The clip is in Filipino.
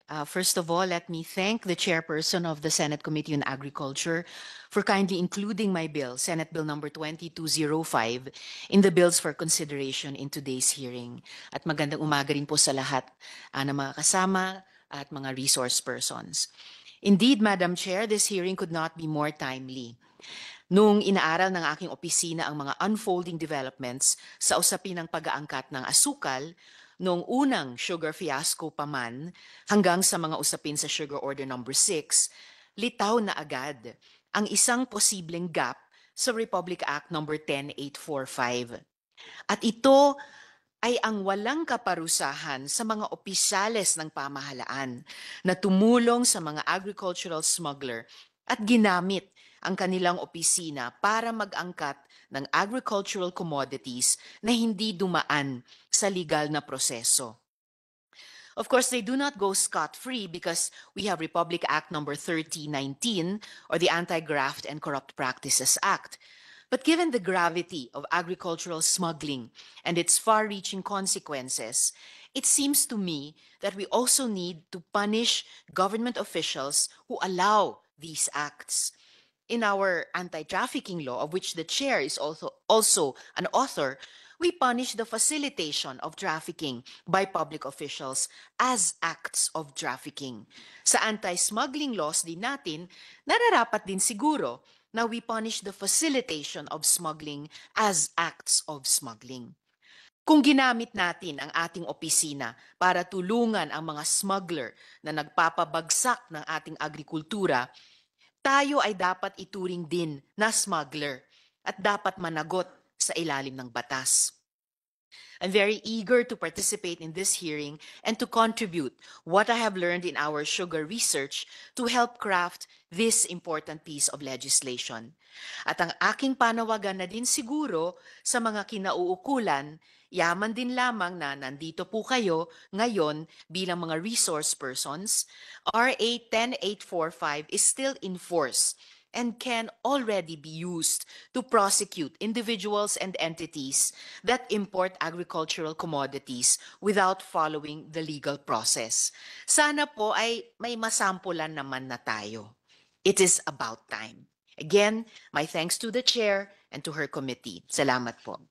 First of all, let me thank the chairperson of the Senate Committee on Agriculture for kindly including my bill, Senate Bill number 2205, in the bills for consideration in today's hearing. At magandang umaga rin po sa lahat ng mga kasama at mga resource persons. Indeed, Madam Chair, this hearing could not be more timely. Nung inaaral ng aking opisina ang mga unfolding developments sa usapin ng pag-aangkat ng asukal, noong unang sugar fiasco pa man hanggang sa mga usapin sa Sugar Order number 6, litaw na agad ang isang posibleng gap sa Republic Act number 10845. At ito ay ang walang kaparusahan sa mga opisyales ng pamahalaan na tumulong sa mga agricultural smuggler at ginamit ang kanilang opisina para mag-angkat ng agricultural commodities na hindi dumaan sa legal na proseso. Of course, they do not go scot-free because we have Republic Act number 3019 or the Anti-Graft and Corrupt Practices Act. But given the gravity of agricultural smuggling and its far-reaching consequences, it seems to me that we also need to punish government officials who allow these acts. In our anti-trafficking law, of which the chair is also an author, we punish the facilitation of trafficking by public officials as acts of trafficking. Sa anti-smuggling laws din natin, nararapat din siguro na we punish the facilitation of smuggling as acts of smuggling. Kung ginamit natin ang ating opisina para tulungan ang mga smuggler na nagpapabagsak ng ating agrikultura, tayo ay dapat ituring din na smuggler at dapat managot sa ilalim ng batas. I'm very eager to participate in this hearing and to contribute what I have learned in our sugar research to help craft this important piece of legislation. At ang aking panawagan na din siguro sa mga kinauukulan, yaman din lamang na nandito po kayo ngayon bilang mga resource persons, RA 10845 is still in force and can already be used to prosecute individuals and entities that import agricultural commodities without following the legal process. Sana po ay may masampulan naman na tayo. It is about time. Again, my thanks to the chair and to her committee. Salamat po.